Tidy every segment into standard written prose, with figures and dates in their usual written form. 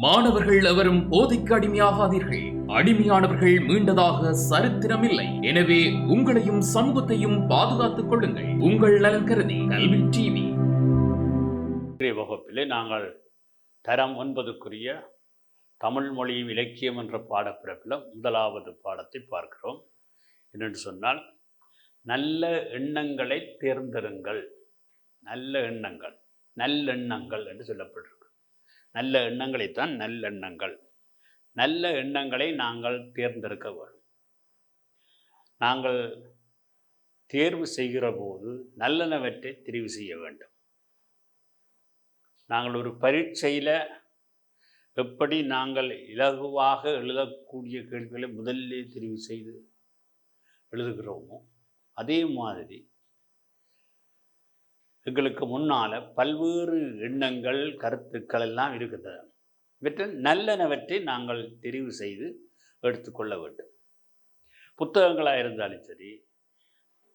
மாணவர்கள் எவரும் போதைக்கு அடிமையாகாதீர்கள். அடிமையானவர்கள் மீண்டதாக சரித்திரமில்லை. எனவே உங்களையும் சமூகத்தையும் பாதுகாத்துக் கொள்ளுங்கள். உங்கள் நலன் கருதி கல்வி டிவி. வகுப்பிலே நாங்கள் தரம் 9க்குரிய தமிழ் மொழியும் இலக்கியம் என்ற பாடப்பிறப்பில் முதலாவது பாடத்தை பார்க்கிறோம். என்னென்று சொன்னால், நல்ல எண்ணங்களை தேர்ந்தெடுங்கள். நல்ல எண்ணங்கள், நல்லெண்ணங்கள் என்று சொல்லப்பட்டிருக்கு. நல்ல எண்ணங்களைத்தான் நல்லெண்ணங்கள். நல்ல எண்ணங்களை நாங்கள் தேர்ந்தெடுக்க வேண்டும். நாங்கள் தேர்வு செய்கிற போது நல்லனவற்றை தெரிவு செய்ய வேண்டும். நாங்கள் ஒரு பரீட்சையில் எப்படி நாங்கள் இலகுவாக எழுதக்கூடிய கேள்விகளை முதல்ல தெரிவு செய்து எழுதுகிறோமோ, அதே மாதிரி எங்களுக்கு முன்னால் பல்வேறு எண்ணங்கள், கருத்துக்கள் எல்லாம் இருக்குது. இவற்றில் நல்லனவற்றை நாங்கள் தெரிவு செய்து எடுத்துக்கொள்ள வேண்டும். புத்தகங்களாக இருந்தாலும் சரி,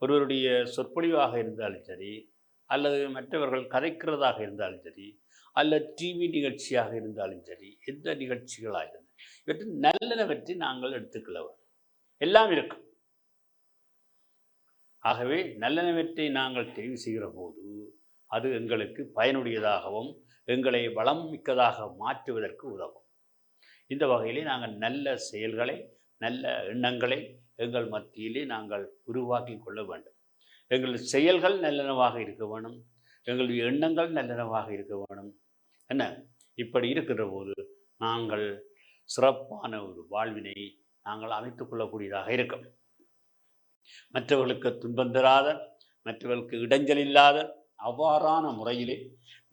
ஒருவருடைய சொற்பொழிவாக இருந்தாலும் சரி, அல்லது மற்றவர்கள் கதைக்கிறதாக இருந்தாலும் சரி, அல்லது டிவி நிகழ்ச்சியாக இருந்தாலும் சரி, எந்த நிகழ்ச்சிகளாக இருந்தாலும் இவற்றில் நல்லனவற்றை நாங்கள் எடுத்துக்கொள்ள வேண்டும். எல்லாம் இருக்கும். ஆகவே நல்லனவற்றை நாங்கள் தெரிவு செய்கிற போது அது எங்களுக்கு பயனுடையதாகவும் எங்களை வளம் மிக்கதாக மாற்றுவதற்கு உதவும். இந்த வகையிலே நாங்கள் நல்ல செயல்களை, நல்ல எண்ணங்களை எங்கள் மத்தியிலே நாங்கள் உருவாக்கி கொள்ள வேண்டும். எங்கள் செயல்கள் நல்லனவாக இருக்க வேணும், எங்களுடைய எண்ணங்கள் நல்லனவாக இருக்க வேணும். என்ன, இப்படி இருக்கிற போது நாங்கள் சிறப்பான ஒரு வாழ்வினை நாங்கள் அமைத்துக் கொள்ளக்கூடியதாக இருக்கும். மற்றவர்களுக்கு துன்பம் தராத, மற்றவர்களுக்கு இடைஞ்சல் இல்லாத அவ்வாறான முறையிலே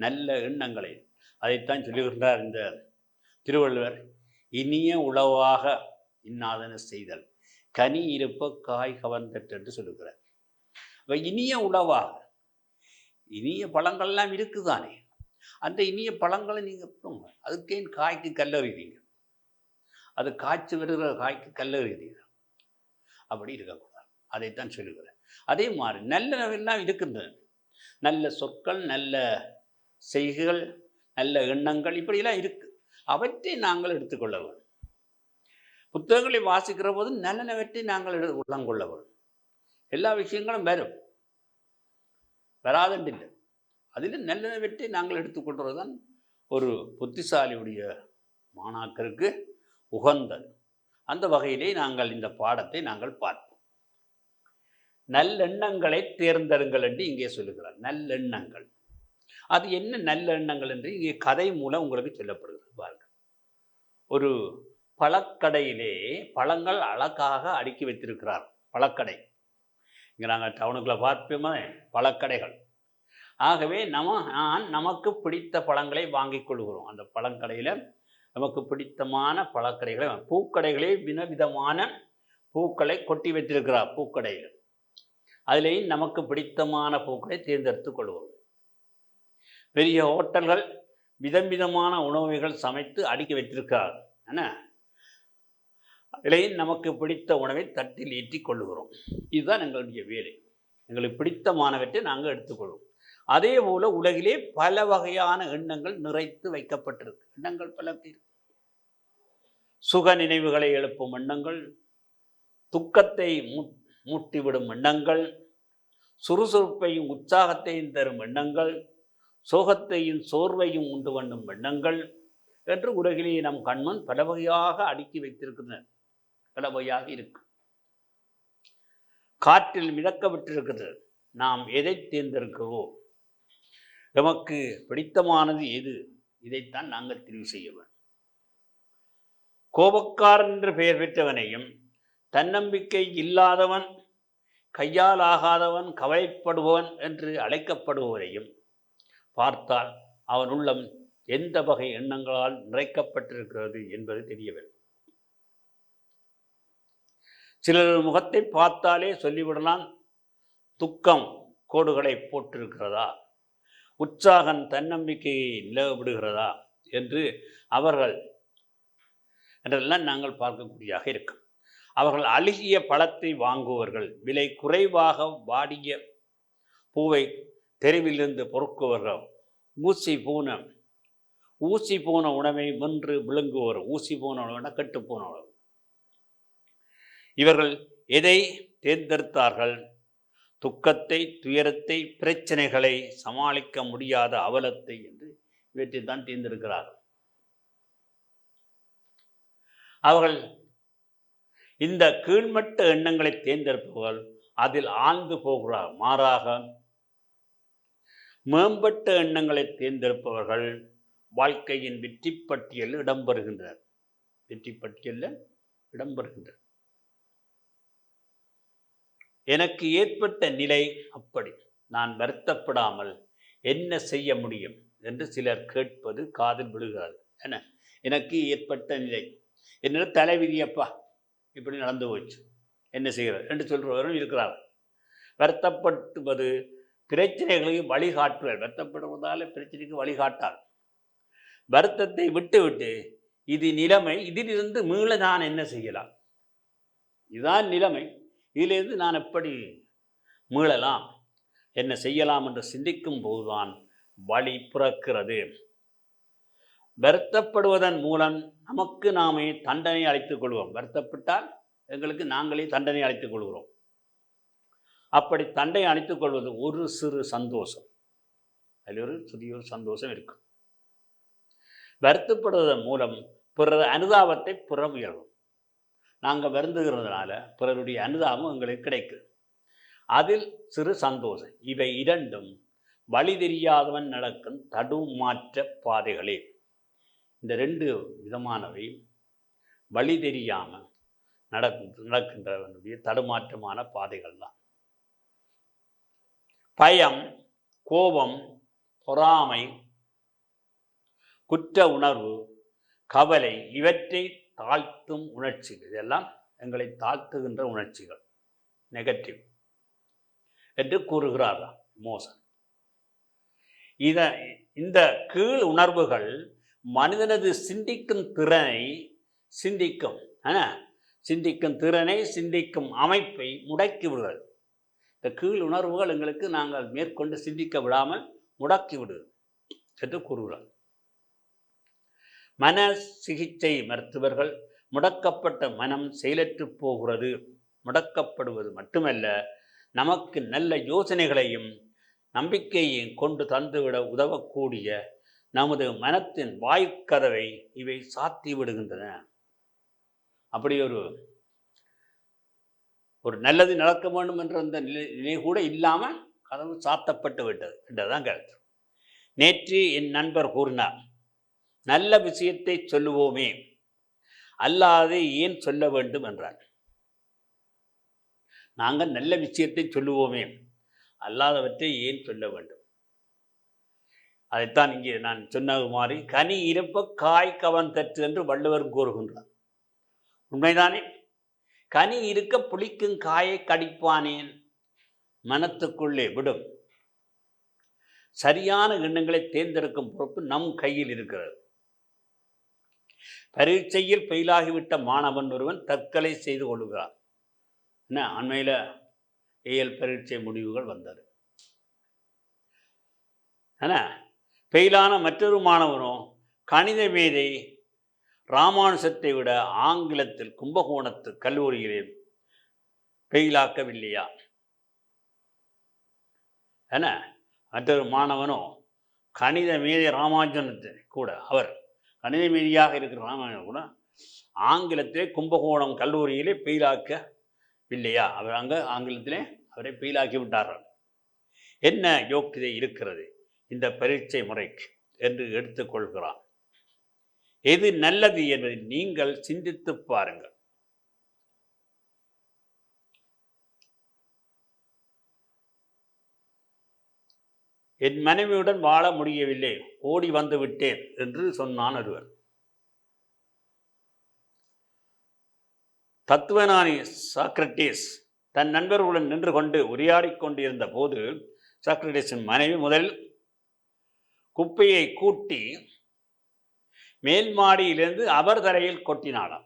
நல்ல எண்ணங்களை, அதைத்தான் சொல்லுகின்றார் இந்த திருவள்ளுவர். இனிய உளவாக இன்னாதன செய்தல், கனி இருப்ப காய் கவர்ந்தற்று என்று சொல்லுகிறார். அப்போ இனிய உளவாக, இனிய பழங்கள்லாம் இருக்குதானே, அந்த இனிய பழங்களை நீங்கள் அதுக்கேன் காய்க்கு கல்லறிகிறீங்க, அது காய்ச்சி வருகிற காய்க்கு கல்லறிகிறீங்க, அப்படி இருக்கக்கூடாது. அதைத்தான் சொல்லுகிறேன். அதே மாதிரி நல்லனவெல்லாம் இருக்கின்றன. நல்ல சொற்கள், நல்ல செய்கைகள், நல்ல எண்ணங்கள், இப்படியெல்லாம் இருக்கு. அவற்றை நாங்கள் எடுத்துக்கொள்ள வேண்டும். புத்தகங்களை வாசிக்கிற போது நல்லனவற்றை நாங்கள் உள்ளங்கொள்ள வேண்டும். எல்லா விஷயங்களும் வரும், வராதண்டில்லை. அதில் நல்லனவற்றை நாங்கள் எடுத்துக்கொள்வது தான் ஒரு புத்திசாலியுடைய மாணாக்கருக்கு உகந்தது. அந்த வகையிலே நாங்கள் இந்த பாடத்தை நாங்கள் பார்ப்போம். நல்லெண்ணங்களை தேர்ந்தெடுங்கள் என்று இங்கே சொல்லுகிறார். நல்லெண்ணங்கள், அது என்ன நல்லெண்ணங்கள் என்று இங்கே கதை மூலம் உங்களுக்கு சொல்லப்படுகிறது. பாருங்கள், ஒரு பழக்கடையிலே பழங்கள் அழகாக அடுக்கி வைத்திருக்கிறார். பழக்கடை, இங்கே நாங்கள் டவுனுக்குள்ளே பார்ப்போமே பழக்கடைகள். ஆகவே நமக்கு பிடித்த பழங்களை வாங்கிக் கொள்கிறோம். அந்த பழக்கடையில் நமக்கு பிடித்தமான பழக்கடைகளை, பூக்கடைகளே விதவிதமான பூக்களை கொட்டி வைத்திருக்கிறார். பூக்கடையில் அதிலேயும் நமக்கு பிடித்தமான பூக்களை தேர்ந்தெடுத்து கொள்வோம். பெரிய ஹோட்டல்கள் விதவிதமான உணவுகள் சமைத்து அடுக்கி வைத்திருக்கிறார். அதிலேயும் நமக்கு பிடித்த உணவை தட்டில் ஏற்றி கொள்ளுகிறோம். இதுதான் எங்களுடைய வேலை. எங்களுக்கு பிடித்தமானவற்றை நாங்கள் எடுத்துக்கொள்வோம். அதே போல உலகிலே பல வகையான எண்ணங்கள் நிறைத்து வைக்கப்பட்டிருக்கு. எண்ணங்கள் பல பேர். சுக நினைவுகளை எழுப்பும் எண்ணங்கள், துக்கத்தை மூட்டிவிடும் எண்ணங்கள், சுறுசுறுப்பையும் உற்சாகத்தையும் தரும் எண்ணங்கள், சோகத்தையும் சோர்வையும் உண்டு பண்ணும் எண்ணங்கள் என்று உலகிலேயே நம் கண்மன் பல வகையாக அடுக்கி வைத்திருக்கின்றன. பல வகையாக இருக்கு. காற்றில் மிதக்க விட்டிருக்கிறது. நாம் எதை தேர்ந்தெடுக்கிறோம், நமக்கு பிடித்தமானது எது, இதைத்தான் நாங்கள் தெரிவு செய்ய வேண்டும். கோபக்காரன் என்று பெயர் பெற்றவனையும், தன்னம்பிக்கை இல்லாதவன், கையால் ஆகாதவன், கவலைப்படுபவன் என்று அழைக்கப்படுபவரையும் பார்த்தால் அவன் உள்ளம் எந்த வகை எண்ணங்களால் நிறைக்கப்பட்டிருக்கிறது என்பது தெரிய வேண்டும். சிலர் முகத்தை பார்த்தாலே சொல்லிவிடலாம், துக்கம் கோடுகளை போட்டிருக்கிறதா, உற்சாகம் தன்னம்பிக்கையை நிலவிடுகிறதா என்று அவர்கள் என்றெல்லாம் நாங்கள் பார்க்கக்கூடியதாக இருக்கும். அவர்கள் அழுகிய பழத்தை வாங்குவர்கள், விலை குறைவாக வாடிய பூவை தெருவிலிருந்து பொறுக்குவர்கள், ஊசி பூன ஊசி போன உணவை வென்று விழுங்குவோர். ஊசி போன உணவுனா கெட்டு போன உணவு. இவர்கள் எதை தேர்ந்தெடுத்தார்கள்? துக்கத்தை, துயரத்தை, பிரச்சனைகளை சமாளிக்க முடியாத அவலத்தை என்று இவற்றை தான் தேர்ந்தெடுக்கிறார்கள். அவர்கள் இந்த கீழ்மட்ட எண்ணங்களை தேர்ந்தெடுப்பவர்கள் அதில் ஆழ்ந்து போகிறார். மாறாக மேம்பட்ட எண்ணங்களை தேர்ந்தெடுப்பவர்கள் வாழ்க்கையின் வெற்றி பட்டியலில் இடம்பெறுகின்றனர். வெற்றி பட்டியலில் இடம்பெறுகின்றனர். எனக்கு ஏற்பட்ட நிலை அப்படி, நான் வருத்தப்படாமல் என்ன செய்ய முடியும் என்று சிலர் கேட்பது காதில் விழுகிறது. என்ன, எனக்கு ஏற்பட்ட நிலை, என்னோட தலைவிதியப்பா இப்படி நடந்து போச்சு, என்ன செய்கிறது என்று சொல்றவரும் இருக்கிறார். வருத்தப்படுவது பிரச்சனைகளுக்கு வழிகாட்டுவார். வருத்தப்படுவதால் பிரச்சனைக்கு வழிகாட்டார். வருத்தத்தை விட்டு இது நிலைமை, இதிலிருந்து மீள நான் என்ன செய்யலாம், இதுதான் நிலைமை, இதிலிருந்து நான் எப்படி மீளலாம், என்ன செய்யலாம் என்று சிந்திக்கும் போதுதான் வழி பிறக்கிறது. வருத்தப்படுவதன் மூலம் நமக்கு நாமே தண்டனை அளித்துக் கொள்வோம். வருத்தப்பட்டால் எங்களுக்கு நாங்களே தண்டனை அளித்துக் கொள்கிறோம். அப்படி தண்டனை அளித்துக் கொள்வது ஒரு சிறு சந்தோஷம், அதில் ஒரு சிறிய சந்தோஷம் இருக்கும். வருத்தப்படுவதன் மூலம் பிறர் அனுதாபத்தை புற முயல்வோம். நாங்கள் வருந்துகிறதுனால பிறருடைய அனுதாபம் எங்களுக்கு கிடைக்குது, அதில் சிறு சந்தோஷம். இவை இரண்டும் வழி தெரியாதவன் நடக்கும் தடுமாற்ற பாதைகளே. இந்த ரெண்டு விதமானவை வழி தெரியாமல் நடக்கின்றவனுடைய தடுமாற்றமான பாதைகள் தான். பயம், கோபம், பொறாமை, குற்ற உணர்வு, கவலை, இவற்றை தாழ்த்தும் உணர்ச்சிகள், இதெல்லாம் எங்களை தாழ்த்துகின்ற உணர்ச்சிகள், நெகட்டிவ் என்று கூறுகிறார்கள் மோசன். இந்த கீழ் உணர்வுகள் மனிதனது சிந்திக்கும் திறனை சிந்திக்கும் அமைப்பை முடக்கி விடுகிறது. இந்த கீழ் உணர்வுகள் எங்களுக்கு நாங்கள் மேற்கொண்டு சிந்திக்க விடாமல் முடக்கி விடுகிறது என்று கூறுகிறார். மன சிகிச்சை மருத்துவர்கள் முடக்கப்பட்ட மனம் செயலற்று போகிறது. முடக்கப்படுவது மட்டுமல்ல, நமக்கு நல்ல யோசனைகளையும் நம்பிக்கையையும் கொண்டு தந்துவிட உதவக்கூடிய நமது மனத்தின் வாய்க்கதவை இவை சாத்தி விடுகின்றன. அப்படி ஒரு நல்லது நடக்க வேண்டும் என்ற அந்த நிலை கூட இல்லாமல் கதவு சாத்தப்பட்டு விட்டது என்றதான் கருத்து. நேற்று என் நண்பர் கூறினார், நல்ல விஷயத்தை சொல்லுவோமே, அல்லாது ஏன் சொல்ல வேண்டும் என்றார். நாங்கள் நல்ல விஷயத்தை சொல்லுவோமே, அல்லாதவற்றை ஏன் சொல்ல வேண்டும்? அதைத்தான் இங்கே நான் சொன்னது மாதிரி, கனி இருப்ப காய் கவன் தற்று என்று வள்ளுவர் கூறுகின்றார். உண்மைதானே? கனி இருக்க புளிக்கும் காயை கடிப்பானேன், மனத்துக்குள்ளே விடும். சரியான எண்ணங்களை தேர்ந்தெடுக்கும் பொறுப்பு நம் கையில் இருக்கிறது. பரீட்சையில் ஃபெயிலாகிவிட்ட மாணவன் ஒருவன் தற்கொலை செய்து கொள்கிறார். என்ன, அண்மையில் ஏஎல் பரீட்சை முடிவுகள் வந்தது. ஆனால் ஃபெயிலான மற்றொரு மாணவனோ கணித மேதை ராமானுசத்தை விட ஆங்கிலத்தில் கும்பகோணத்து கல்லூரியிலே ஃபெயிலாக்கவில்லையா? என்ன, மற்றொரு மாணவனோ கணித மேதை ராமானுஜத்தை கூட, அவர் கணித மேதியாக இருக்கிற ராமானுஜன் கூட ஆங்கிலத்திலே கும்பகோணம் கல்லூரியிலே ஃபெயிலாக்கவில்லையா? அவர் அங்கே ஆங்கிலத்திலே அவரை ஃபெயிலாக்கி விட்டார்கள். என்ன யோக்கியதை இருக்கிறது இந்த பரீட்சை முறைக்கு என்று எடுத்துக்கொள்கிறார். எது நல்லது என்பதை நீங்கள் சிந்தித்து பாருங்கள். என் மனைவியுடன் வாழ முடியவில்லை, ஓடி வந்து விட்டேன் என்று சொன்னான் ஒருவர். தத்துவஞானி சாக்ரட்டிஸ் தன் நண்பர்களுடன் நின்று கொண்டு உரையாடி கொண்டிருந்த போது சாக்ரட்டிஸின் மனைவி முதல் குப்பையை கூட்டி மேல் மாடியிலிருந்து அவர் தரையில் கொட்டினாளாம்.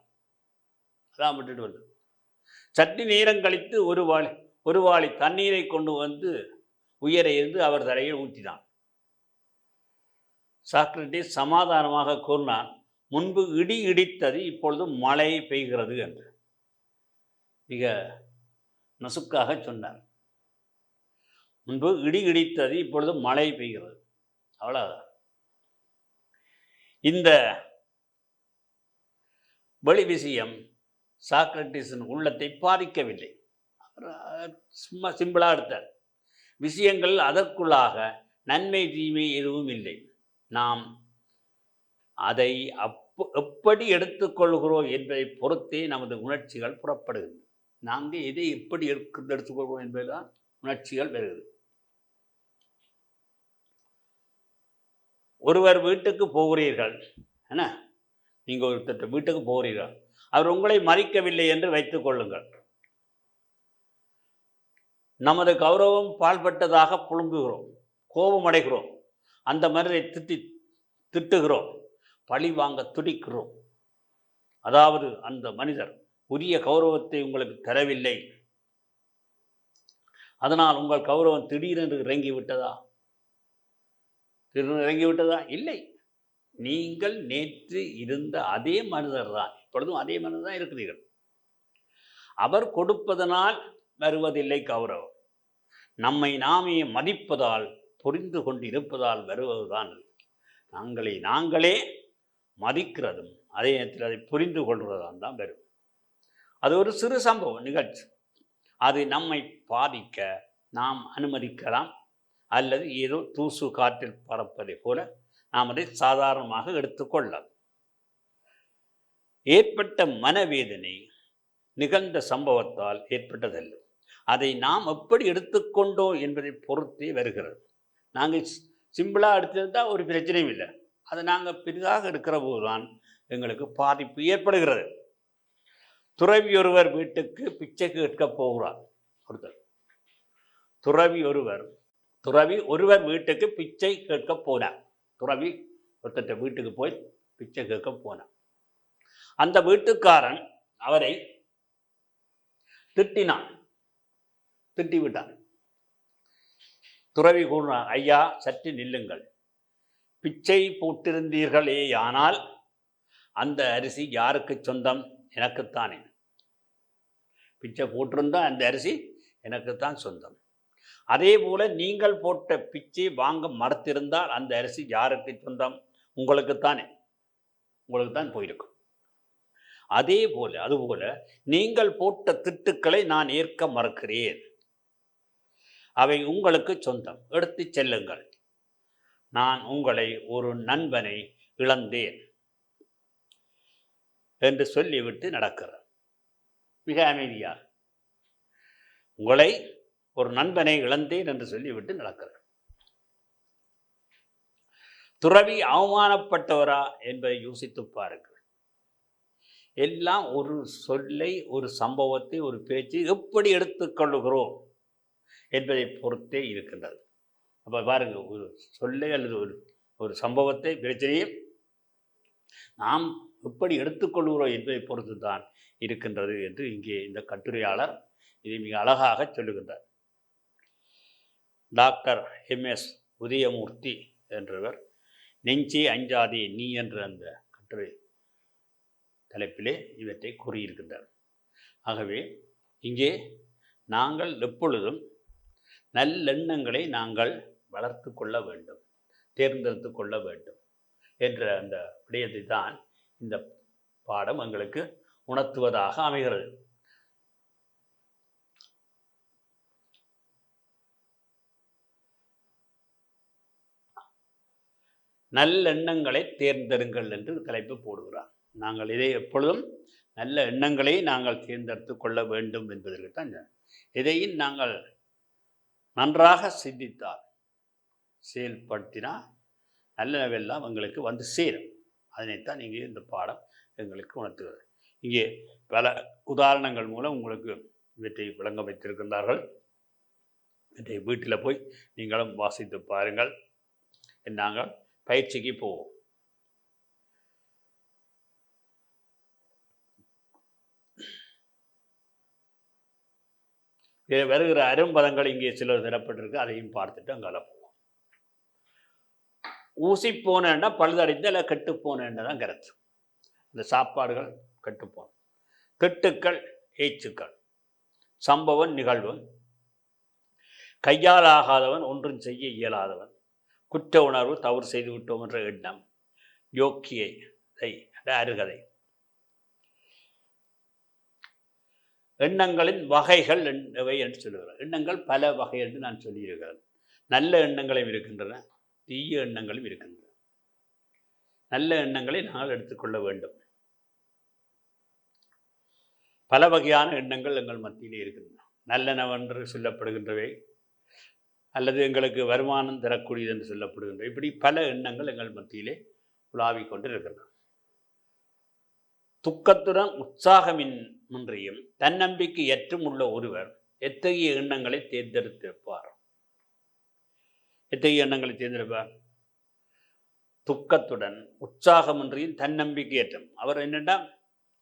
அதான் விட்டுட்டு வந்து சற்று நேரம் கழித்து ஒரு வாளி தண்ணீரை கொண்டு வந்து உயர இருந்து அவர் தரையில் ஊற்றினான். சாக்ரட்டிஸ் சமாதானமாக கூறினார், முன்பு இடி இடித்தது, இப்பொழுது மழை பெய்கிறது என்று மிக நசுக்காக சொன்னார். முன்பு இடி இடித்தது, இப்பொழுது மழை பெய்கிறது. அவ்வளவுதான். இந்த வெளி விஷயம் சாக்ரட்டிஸின் உள்ளத்தை பாதிக்கவில்லை. சும்மா சிம்பிளாக எடுத்தார். விஷயங்கள் அதற்குள்ளாக நன்மை தீமை எதுவும் இல்லை. நாம் அதை எப்படி எடுத்துக்கொள்கிறோம் என்பதை பொறுத்தே நமது உணர்ச்சிகள் புறப்படுகிறது. நாங்கள் எதை எப்படி எடுத்துக்கொள்கிறோம் என்பதுதான் உணர்ச்சிகள் வருகிறது. ஒருவர் வீட்டுக்கு போகிறீர்கள், என்ன, நீங்கள் ஒருத்தர் வீட்டுக்கு போகிறீர்கள், அவர் உங்களை மதிக்கவில்லை என்று வைத்துக் கொள்ளுங்கள். நமது கௌரவம் பாழ்பட்டதாக புழுங்குகிறோம், கோபம் அடைகிறோம், அந்த மனிதரை திட்டுகிறோம், பழி வாங்க துடிக்கிறோம். அதாவது அந்த மனிதர் உரிய கௌரவத்தை உங்களுக்கு தரவில்லை, அதனால் உங்கள் கௌரவம் திடீரென்று இறங்கிவிட்டதா? இல்லை. நீங்கள் நேற்று இருந்த அதே மனிதர் தான், இப்பொழுதும் அதே மனிதர் தான் இருக்கிறீர்கள். அவர் கொடுப்பதனால் வருவதில்லை கௌரவம். நம்மை நாமே மதிப்பதால், புரிந்து கொண்டு இருப்பதால் வருவதுதான். நாங்களே மதிக்கிறதும் அதே நேரத்தில் அதை புரிந்து கொள்வதுதான் தான் வரும். அது ஒரு சிறு சம்பவம் நிகழ்ச்சி. அது நம்மை பாதிக்க நாம் அனுமதிக்கலாம், அல்லது ஏதோ தூசு காற்றில் பறப்பதை போல நாம் அதை சாதாரணமாக எடுத்துக்கொள்ளலாம். ஏற்பட்ட மனவேதனை நிகழ்ந்த சம்பவத்தால் ஏற்பட்டதல்ல. அதை நாம் எப்படி எடுத்துக்கொண்டோம் என்பதை பொறுத்தே வருகிறது. நாங்கள் சிம்பிளாக எடுத்திருந்தால் ஒரு பிரச்சனையும் இல்லை. அதை நாங்கள் பெரிதாக எடுக்கிற போதுதான் எங்களுக்கு பாதிப்பு ஏற்படுகிறது. துறவி ஒருவர் வீட்டுக்கு பிச்சை கேட்க போகிறார். துறவி ஒருவர் வீட்டுக்கு பிச்சை கேட்க போனார். துறவி ஒருத்தர் வீட்டுக்கு போய் பிச்சை கேட்க போனார். அந்த வீட்டுக்காரன் அவரை திட்டிவிட்டான். துறவி கூறினார், ஐயா சற்று நில்லுங்கள், பிச்சை போட்டிருந்தீர்களே, ஆனால் அந்த அரிசி யாருக்கு சொந்தம்? எனக்குத்தானே. பிச்சை போட்டிருந்தால் அந்த அரிசி எனக்குத்தான் சொந்தம். அதே போல நீங்கள் போட்ட பிச்சை வாங்க மறுத்திருந்தால் அந்த அரிசி யாருக்கு சொந்தம்? உங்களுக்குத்தானே, உங்களுக்குத்தான் போயிருக்கும். அதுபோல நீங்கள் போட்ட திட்டுக்களை நான் ஏற்க மறுக்கிறேன். அவை உங்களுக்கு சொந்தம், எடுத்து செல்லுங்கள். நான் உங்களை ஒரு நண்பனை இழந்தேன் என்று சொல்லிவிட்டு நடக்கிறார். மிக அமைதியாக உங்களை ஒரு நண்பனை இழந்தேன் என்று சொல்லிவிட்டு நடக்கிறார். துறவி அவமானப்பட்டவரா என்பதை யோசித்து பாருங்கள். எல்லாம் ஒரு சொல்லை, ஒரு சம்பவத்தை, ஒரு பேச்சை எப்படி எடுத்துக்கொள்ளுகிறோம் என்பதை பொறுத்தே இருக்கின்றது. அப்போ பாருங்க, ஒரு சொல்லை அல்லது ஒரு சம்பவத்தை, பிரச்சனையை நாம் எப்படி எடுத்துக்கொள்கிறோம் என்பதை பொறுத்து தான் இருக்கின்றது என்று இங்கே இந்த கட்டுரையாளர் இதை மிக அழகாக சொல்லுகின்றார். டாக்டர் MS உதயமூர்த்தி என்றவர் நெஞ்சே அஞ்சாதே நீ என்ற அந்த கட்டுரை தலைப்பிலே இவற்றை கூறியிருக்கின்றார். ஆகவே இங்கே நாங்கள் எப்பொழுதும் நல்லெண்ணங்களை நாங்கள் வளர்த்து கொள்ள வேண்டும், தேர்ந்தெடுத்து கொள்ள வேண்டும் என்ற அந்த விடயத்தை தான் இந்த பாடம் எங்களுக்கு உணர்த்துவதாக அமைகிறது. நல்லெண்ணங்களை தேர்ந்தெடுங்கள் என்று தலைப்பு போடுகிறார். நாங்கள் இதை எப்பொழுதும் நல்ல எண்ணங்களை நாங்கள் தேர்ந்தெடுத்து கொள்ள வேண்டும் என்பதற்கு தான். இதையும் நாங்கள் நன்றாக சிந்தித்தால், செயல்படுத்தினால் நல்லவெல்லாம் எங்களுக்கு வந்து சேரும். அதனைத்தான் இங்கே இந்த பாடம் எங்களுக்கு உணர்த்துகிறது. இங்கே பல உதாரணங்கள் மூலம் உங்களுக்கு இவற்றை விளங்க வைத்திருக்கின்றார்கள். இவற்றை வீட்டில் போய் நீங்களும் வாசித்து பாருங்கள். நாங்கள் பயிற்சிக்கு போவோம். வருகிற அரும்பதங்கள் இங்கே சிலர் தரப்பட்டிருக்கு, அதையும் பார்த்துட்டு அங்கே போவோம். ஊசி போனேன்னா பழுதடைந்து இல்லை கெட்டு போனேன்னு தான் கருத்து. இந்த சாப்பாடுகள் கெட்டுப்போன திட்டுக்கள், ஏச்சுக்கள், சம்பவம், நிகழ்வு, கையால் ஆகாதவன் ஒன்றும் செய்ய இயலாதவன், குற்ற உணர்வு, தவறு செய்து விட்டோம் என்ற எண்ணம், யோக்கியை அருகதை. எண்ணங்களின் வகைகள் எவை என்று சொல்லுகிறேன். எண்ணங்கள் பல வகை என்று நான் சொல்லியிருக்கிறேன். நல்ல எண்ணங்களும் இருக்கின்றன, தீய எண்ணங்களும் இருக்கின்றன. நல்ல எண்ணங்களை நாங்கள் எடுத்துக்கொள்ள வேண்டும். பல வகையான எண்ணங்கள் எங்கள் மத்தியிலே இருக்கின்றன. நல்லனவென்று சொல்லப்படுகின்றவை அல்லது எங்களுக்கு வருமானம் தரக்கூடியது என்று சொல்லப்படுகின்றன. இப்படி பல எண்ணங்கள் எங்கள் மத்தியிலே உலாவிக் கொண்டு இருக்கின்றன. துக்கத்துடன் உற்சாகமின்றியும் தன்னம்பிக்கை ஏற்றும் உள்ள ஒருவர் எத்தகைய எண்ணங்களை தேர்ந்தெடுத்திருப்பார்? எத்தகைய எண்ணங்களை தேர்ந்தெடுப்பார்? துக்கத்துடன் உற்சாகமின்றியும் தன்னம்பிக்கை ஏற்றம். அவர் என்னென்னா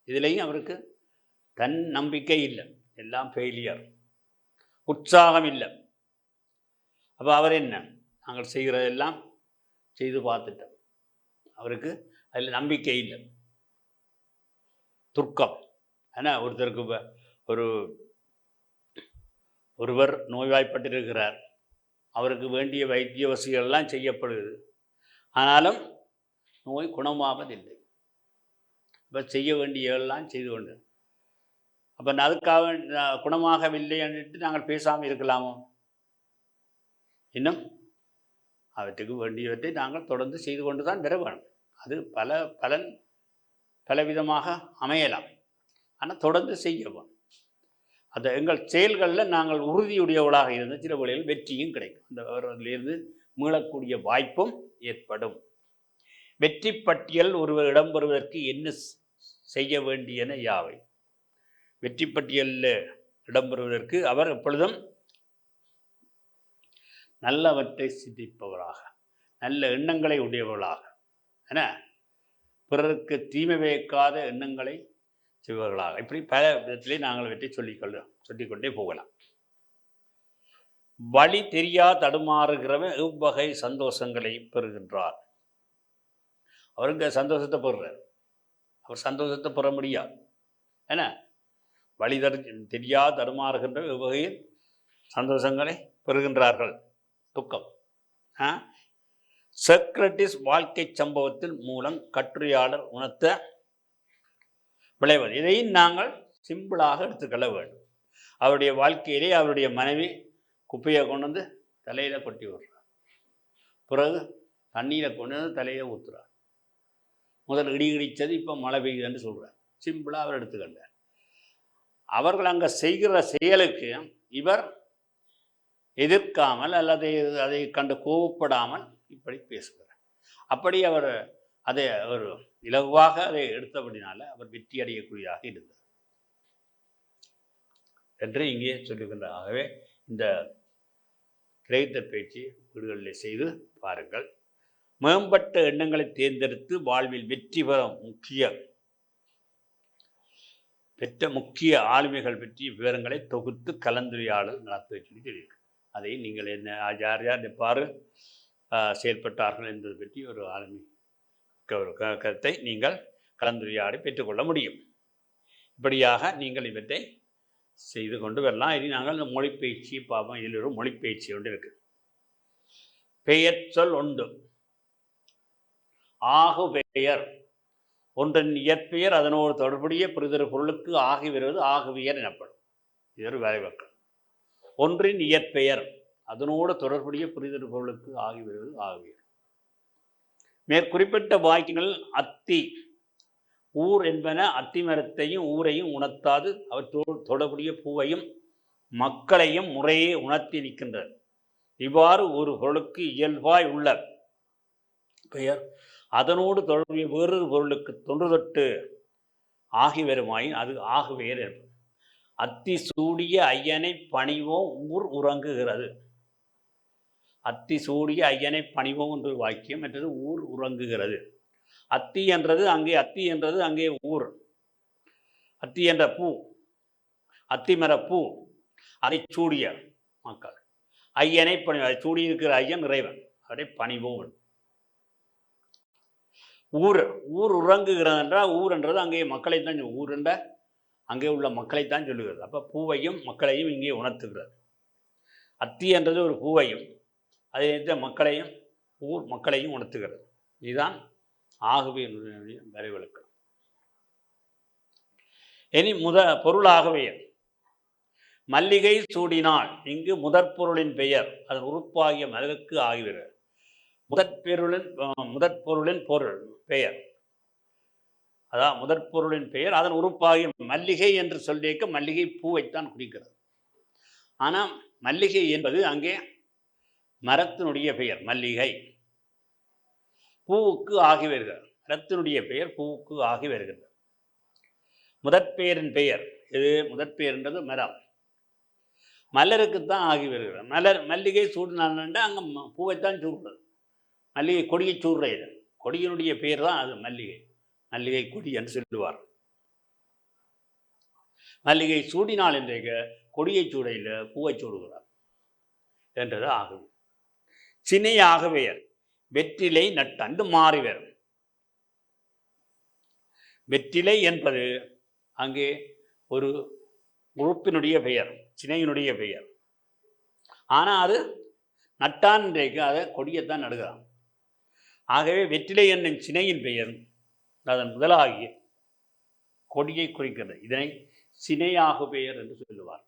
இதுலேயும் அவருக்கு தன் நம்பிக்கை இல்லை, எல்லாம் ஃபெயிலியர், உற்சாகம் இல்லை. அப்போ அவர் என்ன, நாங்கள் செய்கிறதெல்லாம் செய்து பார்த்துட்டோம், அவருக்கு அதில் நம்பிக்கை இல்லை, துர்க்கம். ஏன்னா ஒருத்தருக்கு ஒருவர் நோய்வாய்ப்பட்டிருக்கிறார், அவருக்கு வேண்டிய வைத்திய வசதிகள்லாம் செய்யப்படுகிறது, ஆனாலும் நோய் குணமாவதில்லை. இப்போ செய்ய வேண்டியதெல்லாம் செய்து கொண்டு அப்போ அதுக்காக குணமாகவில்லை என்று நாங்கள் பேசாமல் இருக்கலாமோ? இன்னும் அவற்றுக்கு வேண்டியவற்றை நாங்கள் தொடர்ந்து செய்து கொண்டு தான் பெற வேணும். அது பலவிதமாக அமையலாம், ஆனால் தொடர்ந்து செய்யவும். அந்த எங்கள் செயல்களில் நாங்கள் உறுதியுடையவளாக இருந்து சில வழியில் வெற்றியும் கிடைக்கும். அந்த அவர்களிலிருந்து மீளக்கூடிய வாய்ப்பும் ஏற்படும். வெற்றி பட்டியல் ஒருவர் இடம்பெறுவதற்கு என்ன செய்ய வேண்டியன யாவை? வெற்றி பட்டியலில் இடம்பெறுவதற்கு அவர் எப்பொழுதும் நல்லவற்றை சிந்திப்பவராக, நல்ல எண்ணங்களை உடையவர்களாக, ஏன்னா பிறருக்கு தீமை வைக்காத எண்ணங்களை செய்பவர்களாக, இப்படி பல விதத்திலே நாங்கள் வெற்றி சொல்லிக்கொண்டே போகலாம். வழி தெரியா தடுமாறுகிறவன் எவ்வகை சந்தோஷங்களை பெறுகின்றார்? அவருக்கு சந்தோஷத்தை பெறுறார். அவர் சந்தோஷத்தை பெற முடியாது. ஏன்னா வழி தெரியா தடுமாறுகின்ற எவ்வகையில் சந்தோஷங்களை பெறுகின்றார்கள்? துக்கம். சாக்ரட்டிஸ் வாழ்க்கை சம்பவத்தின் மூலம் கட்டுரையாளர் உணர்த்த விளைவது. இதையும் நாங்கள் சிம்பிளாக எடுத்துக்கொள்ள வேண்டும். அவருடைய வாழ்க்கையிலே அவருடைய மனைவி குப்பையை கொண்டு வந்து தலையில் கொட்டி விடுறார், பிறகு தண்ணீரை கொண்டு வந்து தலையை ஊற்றுறார், முதல் இடி இடித்தது இப்போ மழை பெய்யுதுன்னு சொல்கிறார். சிம்பிளாக அவர் எடுத்துக்கொண்டார். அவர்கள் அங்கே செய்கிற செயலுக்கு இவர் எதிர்க்காமல் அல்லது அதை கண்டு கோபப்படாமல் இப்படி பேசுகிறார். அப்படி அவர் அதை அவர் இலகுவாக அதை எடுத்தபடினால அவர் வெற்றி அடையக்கூடியதாக இருந்தார் என்று இங்கே சொல்லுகின்றார். ஆகவே இந்த கிரகித்த பேச்சு வீடுகளில் செய்து பாருங்கள். மேம்பட்ட எண்ணங்களை தேர்ந்தெடுத்து வாழ்வில் வெற்றி பெற்ற முக்கிய ஆளுமைகள் பற்றிய விவரங்களை தொகுத்து கலந்துரையாடல் நடத்த சொல்லியிருக்கு. அதை நீங்கள் என்ன யார் யார் எவ்வாறு செயல்பட்டார்கள் என்பது பற்றி ஒரு ஆளுமை கருத்தை நீங்கள் கலந்துரையாடி பெற்றுக்கொள்ள முடியும். இப்படியாக நீங்கள் இவற்றை செய்து கொண்டு வரலாம். இனி நாங்கள் இந்த மொழிப்பயிற்சியை பார்ப்போம். இதில் ஒரு மொழிப்பயிற்சி ஒன்று இருக்கு. பெயர் சொல் உண்டு. ஆகு பெயர் ஒன்றின் இயற்பெயர் அதனோடு தொடர்புடைய புரிதொரு பொருளுக்கு ஆகி வருவது ஆகுவியர் எனப்படும். இது ஒரு வரைவக்கம். ஒன்றின் இயற்பெயர் அதனோடு தொடர்புடைய புரிதொரு பொருளுக்கு ஆகி வருவது ஆகுவியர். மேற்குறிப்பிட்ட வாக்கியங்கள் அத்தி ஊர் என்பன அத்தி மரத்தையும் ஊரையும் உணர்த்தாது அவற்றோடு தொடர்புடைய பூவையும் மக்களையும் முறையே உணர்த்தி நிற்கின்றது. இவ்வாறு ஒரு பொருளுக்கு இயல்பாய் உள்ள பெயர் அதனோடு தொடர்புடைய வேறொரு பொருளுக்கு தொன்று தொட்டு ஆகி வருமாயின் அது ஆகுவேர் என்பது. அத்தி சூடிய ஐயனை பணிவோம் ஊர் உறங்குகிறது. அத்தி சூடிய ஐயனை பணிவோம் என்ற வாக்கியம், என்றது ஊர் உறங்குகிறது. அத்தி என்றது அங்கே ஊர். அத்தி என்ற பூ, அத்திமர பூ, அதை சூடிய மக்கள் ஐயனை பணி, அதை சூடியிருக்கிற ஐயன் இறைவன், அவரை பணிவோம். ஊர் ஊர் உறங்குகிறது என்றால் ஊர்ன்றது அங்கே மக்களைத்தான் ஊர் என்ற அங்கே உள்ள மக்களைத்தான் சொல்லுகிறது. அப்போ பூவையும் மக்களையும் இங்கே உணர்த்துகிறது. அத்தி என்றது ஒரு பூவையும் அதை மக்களையும் ஊர் மக்களையும் உணர்த்துகிறது. இதுதான் ஆகவே வரைவிலக்கணம். இனி பொருளாகவே மல்லிகை சூடினால் இங்கு முதற் பொருளின் பெயர் அதன் உறுப்பாகிய மலருக்கு ஆகிவிடுகிறது. முதற் பொருளின் பொருள் பெயர், அதான் முதற் பொருளின் பெயர் அதன் உறுப்பாகிய மல்லிகை என்று சொல்லியிருக்க மல்லிகை பூவைத்தான் குறிக்கிறது. ஆனால் மல்லிகை என்பது அங்கே மரத்தினுடைய பெயர் மல்லிகை, பூவுக்கு ஆகி வருகிறது. மரத்தினுடைய பெயர் பூவுக்கு ஆகி வருகிறது. முதற்பெயரின் பெயர் இது, முதற்பெயர்ன்றது மரம், மலருக்குத்தான் ஆகி வருகிறது. மல்லிகை சூடினான்டா அங்கே பூவைத்தான் சூடுறது. மல்லிகை கொடியை சூடுறது, கொடியினுடைய பெயர் தான் அது மல்லிகை, மல்லிகை கொடி என்று சொல்லுவார். மல்லிகை சூடினால் இன்றைக்கு கொடியை சூடையில் பூவை சூடுகிறார் என்றது ஆகும். சினையாக பெயர் வெற்றிலை நட்டண்டு மாறிவர். வெற்றிலை என்பது அங்கே ஒரு உறுப்பினுடைய பெயர், சினையினுடைய பெயர். ஆனால் அது நட்டான் இன்றைக்கு அதை கொடியைத்தான் நடுகிறான். ஆகவே வெற்றிலை என்னும் சினையின் பெயர் அதன் முதலாகிய கொடியை குறிக்கிறது. இதனை சினையாக பெயர் என்று சொல்லுவார்.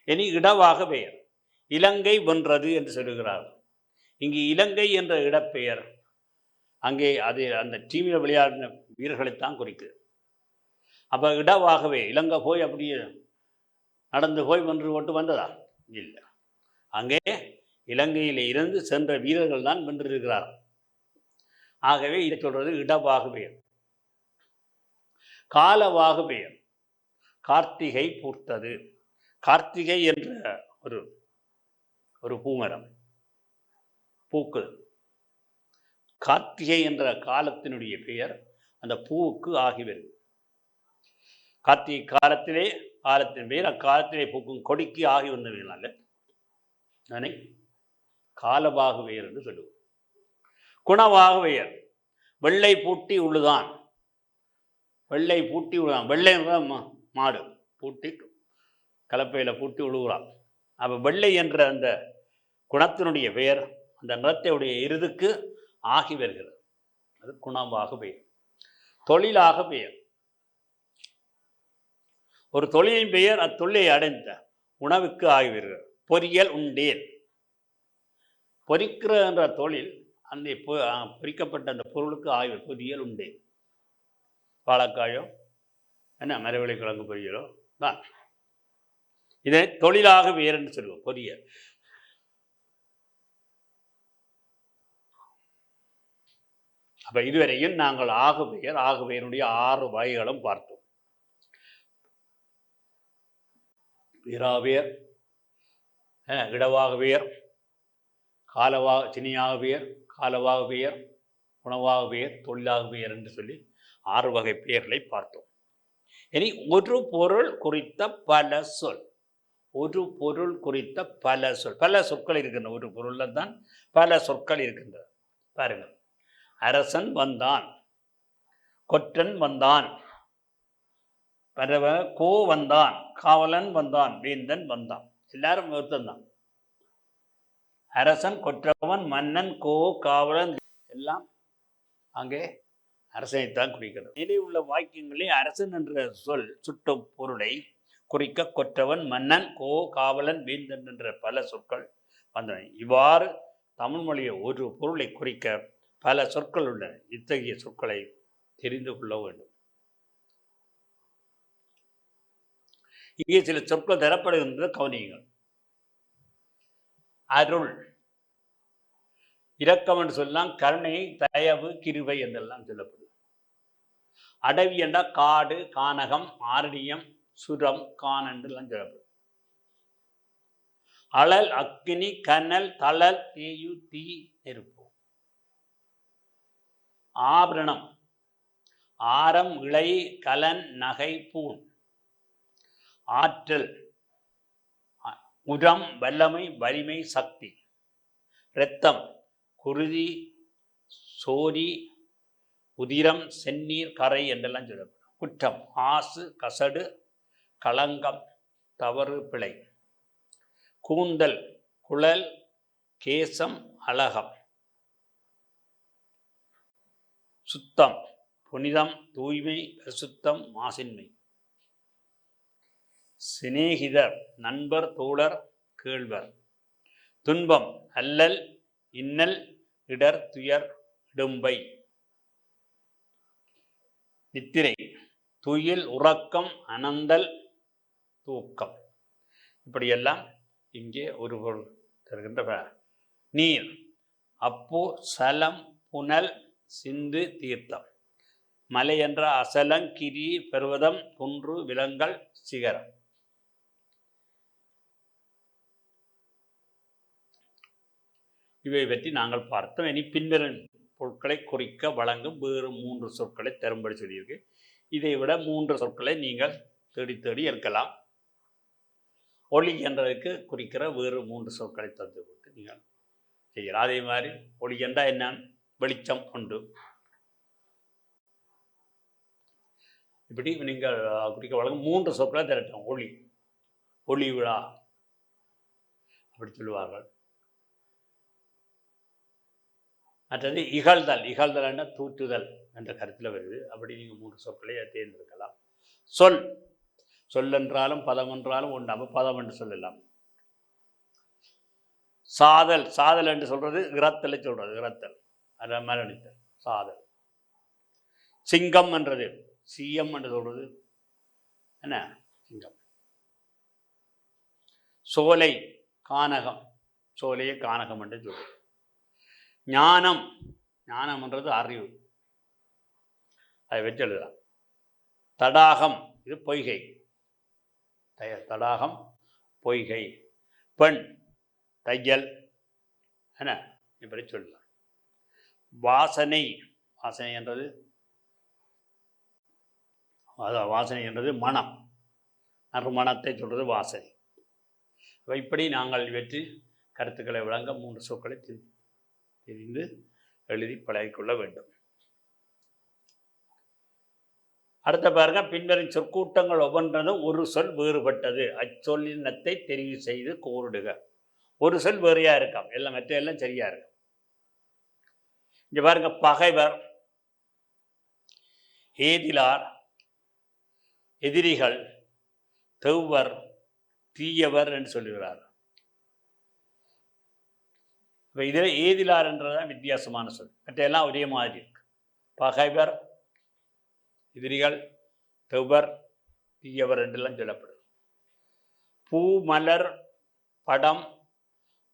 இனி இடவாக பெயர் இலங்கை வென்றது என்று சொல்லுகிறார். இங்கு இலங்கை என்ற இடப்பெயர் அங்கே அது அந்த டீமில் விளையாடின வீரர்களைத்தான் குறிக்குது. அப்போ இடவாகவே இலங்கை போய் அப்படியே நடந்து போய் வென்று போட்டு வந்ததா? இல்லை, அங்கே இலங்கையில் இருந்து சென்ற வீரர்கள் தான் வென்றிருக்கிறார். ஆகவே இதை சொல்றது இடவாக பெயர். காலவாக பெயர் கார்த்திகை பூர்த்தது. கார்த்திகை என்ற ஒரு பூமரம் பூக்கு, கார்த்திகை என்ற காலத்தினுடைய பெயர் அந்த பூவுக்கு ஆகி வருது. கார்த்திகை காலத்தின் பெயர் அக்காலத்திலே பூக்கும் கொடிக்கு ஆகி வந்தவர்களால அதனை காலவாக பெயர் என்று சொல்லுவோம். குணவாக பெயர் வெள்ளை பூட்டி உள்ளுதான். வெள்ளை பூட்டி உள்ளதான், வெள்ளை மாடு பூட்டி கலப்பையில் பூட்டி உழுகிறான். அப்போ வெள்ளை என்ற அந்த குணத்தினுடைய பெயர் அந்த நிறத்தையுடைய இறுதிக்கு ஆகி வருகிறது. அது குணமாக பெயர். தொழிலாக பெயர் ஒரு தொழிலின் பெயர் அத்தொழிலை அடைந்த உணவுக்கு ஆகி வருகிறது. பொரியல் உண்டேல், பொரிக்கிற என்ற தொழில் அந்த பொரிக்கப்பட்ட அந்த பொருளுக்கு ஆய்வு பொரியல் உண்டேல். வாழைக்காயோ என்ன மரவள்ளி கிழங்கு பொரியலோ தான் இதை தொழிலாக பெயர் என்று சொல்லுவோம், பொரியல். அப்ப இதுவரையும் நாங்கள் ஆகுபெயருடைய 6 வகைகளும் பார்த்தோம். வீராவியர், இடவாக பெயர், சினியாக பெயர், காலவாக பெயர், உணவாக பெயர், தொழிலாக பெயர் என்று சொல்லி 6 வகை பெயர்களை பார்த்தோம். இனி ஒரு பொருள் குறித்த பல சொல். ஒரு பொருள் குறித்த பல சொல், பல சொற்கள் இருக்கின்றன. ஒரு பொருள்ல தான் பல சொற்கள் இருக்கின்றன. பாருங்கள், அரசன் வந்தான், கொற்றன் வந்தான், கோ வந்தான், காவலன் வந்தான், வேந்தன் வந்தான். எல்லாரும் ஒருத்தந்தான். அரசன், கொற்றவன், மன்னன், கோ, காவலன் எல்லாம் அங்கே அரசனைத்தான் குறிக்கிறது. நிலை உள்ள வாக்கியங்களில் அரசன் என்ற சொல் சுட்டும் பொருளை குறிக்க கொற்றவன், மன்னன், கோ, காவலன், வேந்தன் என்ற பல சொற்கள் வந்தன. இவ்வாறு தமிழ் மொழியை ஒரு பொருளை குறிக்க பல சொற்கள் உள்ளன. இத்தகைய சொற்களை தெரிந்து கொள்ள வேண்டும். இங்கே சில சொற்கள் தரப்படுகின்ற கவனியுங்கள். அருள், இரக்கம் என்று சொல்லலாம், கருணை, தயவு, கிருபை என்றெல்லாம் சொல்லப்படும். அடவி என்றால் காடு, கானகம், ஆரணியம், சுரம், கான் என்றெல்லாம் சொல்லப்படும். அழல், அக்கினி, கனல், தளல், தேயு, தீ, நெருப்பு. ஆபரணம், ஆரம், இழை, கலன், நகை, பூண். ஆற்றல், உரம், வல்லமை, வலிமை, சக்தி. இரத்தம், குருதி, சோரி, உதிரம், செந்நீர், கரை என்றெல்லாம் சொல்லப்படும். குற்றம் ஆசு, கசடு, களங்கம், தவறு, பிழை. கூந்தல், குழல், கேசம், அழகம். சுத்தம், புனிதம், தூய்மை, பரிசுத்தம், மாசின்மை. சிநேகிதர், நண்பர், தோழர், கேள்வர். துன்பம், அல்லல், இன்னல், இடர், துயர், இடும்பை. நித்திரை, துயில், உறக்கம், அனந்தல், தூக்கம். இப்படியெல்லாம் இங்கே ஒரு பொருள் தருகின்ற. நீர், அப்போ, சலம், புனல், சிந்து, தீர்த்தம். மலை என்ற அசலம், கிரி, பர்வதம், குன்று, விலங்கல், சிகரம். இவை பற்றி நாங்கள் பார்த்தோம். இனி பின்வரும் பொருட்களை குறிக்க வழங்கும் வேறு 3 சொற்களை தரும்படி சொல்லியிருக்கு. இதை விட 3 சொற்களை நீங்கள் தேடி தேடி இருக்கலாம். ஒளி என்றதுக்கு குறிக்கிற வேறு 3 சொற்களை தந்து விட்டு நீங்கள் செய்யலாம். அதே மாதிரி ஒளி என்றால் என்ன? வெளிச்சம் உண்டு. இப்படி நீங்கள் குறிக்க வழங்கும் 3 சொற்களை திரட்டும். ஒளி, ஒளி விழா அப்படி சொல்லுவார்கள். மற்றது இகழ்தல், இகழ்தல் என்ன? தூற்றுதல் என்ற கருத்தில் வருது. அப்படி நீங்கள் 3 சொற்களை தேர்ந்தெடுக்கலாம். சொல், சொல் என்றாலும் பதம் என்றாலும் உண்டாம பதம் என்று சொல்லலாம். சாதல், சாதல் என்று சொல்றது இறத்தலை சொல்றது, இறத்தல் அத மரணித்தல், சாதல். சிங்கம் என்றது, சீயம் என்று சொல்றது என்ன? சிங்கம். சோலை, கானகம், சோலையை கானகம் என்று சொல்றது. ஞானம், ஞானம் என்றது அறிவு, அதை வச்சு எழுதலாம். தடாகம், இது பொய்கை, தடாகம், பொய்கை. பெண், தையல் என்ன? இப்படி சொல்லலாம். வாசனை, வாசனை என்றது வாசனை என்றது மனம், நறுமணத்தை சொல்றது வாசனை. இப்படி நாங்கள் இவற்றை கருத்துக்களை வழங்க 3 சொற்களை தெரிந்து எழுதி பழகிக்கொள்ள வேண்டும். அடுத்த பாருங்க, பின்வரும் சொற்கூட்டங்கள் ஒவ்வொன்றதும் ஒரு சொல் வேறுபட்டது. அச்சொல்லினத்தை தெரிவு செய்து கோரிடுக. ஒரு சொல் வேறையா இருக்காம், எல்லாம் மற்ற எல்லாம் சரியா இருக்கும். இங்க பாருங்க, பகைவர், ஏதிலார், எதிரிகள், தெவ்வர், தீயவர் என்று சொல்லுகிறார். இப்போ இதில் ஏதிலார் என்றதான் வித்தியாசமான சொல், மற்றையெல்லாம் ஒரே மாதிரி இருக்கு. பகைவர், எதிரிகள், தெவ்வர், தீயவர் என்றெல்லாம் சொல்லப்படுது. பூ, மலர், படம்,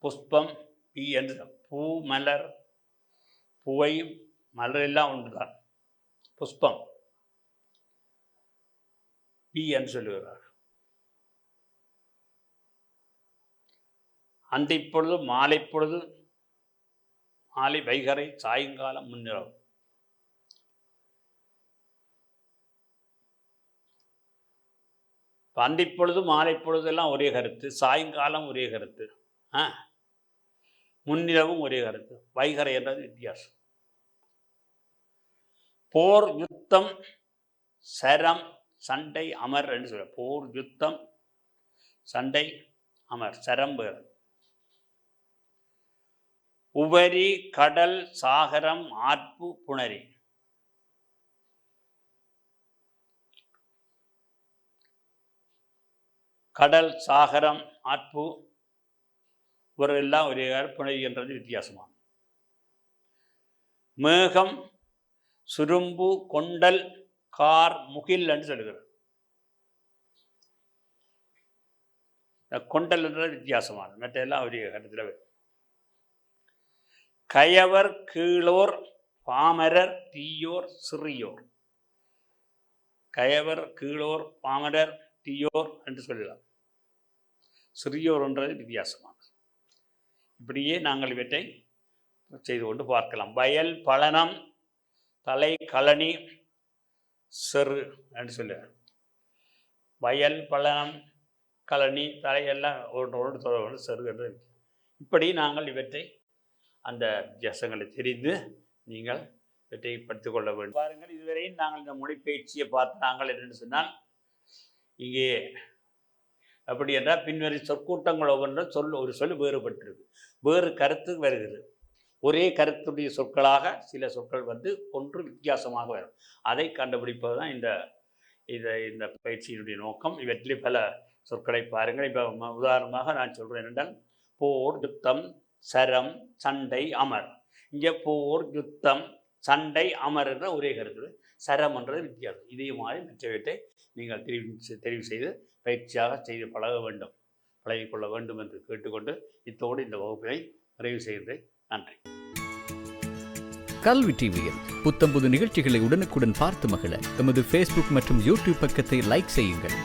புஷ்பம், பீ என்று. பூ, மலர், பூவை, மலர் எல்லாம் ஒன்றுதான். புஷ்பம், பீ என்று சொல்லுகிறார். அந்தை பொழுது, மாலை பொழுது, மாலை வைகரை, சாயங்காலம், முன்னிரவு. அந்தை பொழுது, மாலை பொழுதெல்லாம் ஒரே கருத்து, சாயங்காலம் ஒரே கருத்து, முன்னிரவும் ஒரே கருத்து. வைகரை என்றது வித்தியாசம். போர், யுத்தம், சரம், சண்டை, அமர் என்று சொல்ல. போர், யுத்தம், சண்டை, அமர், சரம் வேறு. உபரி, கடல், சாகரம், ஆற்பு, புணரி. கடல், சாகரம், ஆற்பு இவரெல்லாம் ஒரே புணரி என்றது வித்தியாசமான. மேகம், சுரும்பு, கொண்டல், கார், முகில் என்று சொல்லுகிறார். கொண்டல் என்றது வித்தியாசமான, மற்ற எல்லாம் ஒரே கருத்தில் வரும். கயவர், கீழோர், பாமரர், தீயோர், சிறியோர். கயவர், கீழோர், பாமரர், தீயோர் என்று சொல்லலாம். சிறியோர் என்றது வித்தியாசமானது. இப்படியே நாங்கள் இவற்றை செய்து கொண்டு பார்க்கலாம். வயல், பழனம், தலை, களனி, செரு என்று சொல்லுவார். வயல், பழனம், களனி, தலை எல்லாம் ஒன்றோடு தொடர்பு செரு என்று இப்படி நாங்கள் இவற்றை அந்த வித்தியாசங்களை தெரிந்து நீங்கள் இவற்றை படித்துக் கொள்ள வேண்டும். பாருங்கள், இதுவரையும் நாங்கள் இந்த மொழிபெயர்ச்சியை பார்த்து நாங்கள் என்னென்னு சொன்னால், இங்கே அப்படி என்றால் பின்வரும் சொற்கூட்டங்கள் ஒவ்வொன்றும் ஒரு சொல் வேறுபட்டிருக்கு, வேறு கருத்து வருகிறது. ஒரே கருத்துடைய சொற்களாக சில சொற்கள் ஒன்று வித்தியாசமாக வரும். அதை கண்டுபிடிப்பது தான் இந்த பயிற்சியினுடைய நோக்கம். இவற்றில் பல சொற்களை பாருங்கள். இப்போ உதாரணமாக நான் சொல்கிறேன் என்றால், போர், யுத்தம், சரம், சண்டை, அமர். இங்கே போர், யுத்தம், சண்டை, அமர் என்ற ஒரே கருத்து, சரம் என்றது வித்தியாசம். இதே மாதிரி மற்றவற்றை நீங்கள் தெரிவு செய்து பயிற்சியாக செய்து பழகிக்கொள்ள வேண்டும் என்று கேட்டுக்கொண்டு இத்தோடு இந்த வகுப்பினை நிறைவு செய்கிறேன். நன்றி. கல்வி டிவியில் புத்தம்புது நிகழ்ச்சிகளை உடனுக்குடன் பார்த்து மகிழ எமது Facebook மற்றும் YouTube பக்கத்தை லைக் செய்யுங்கள்.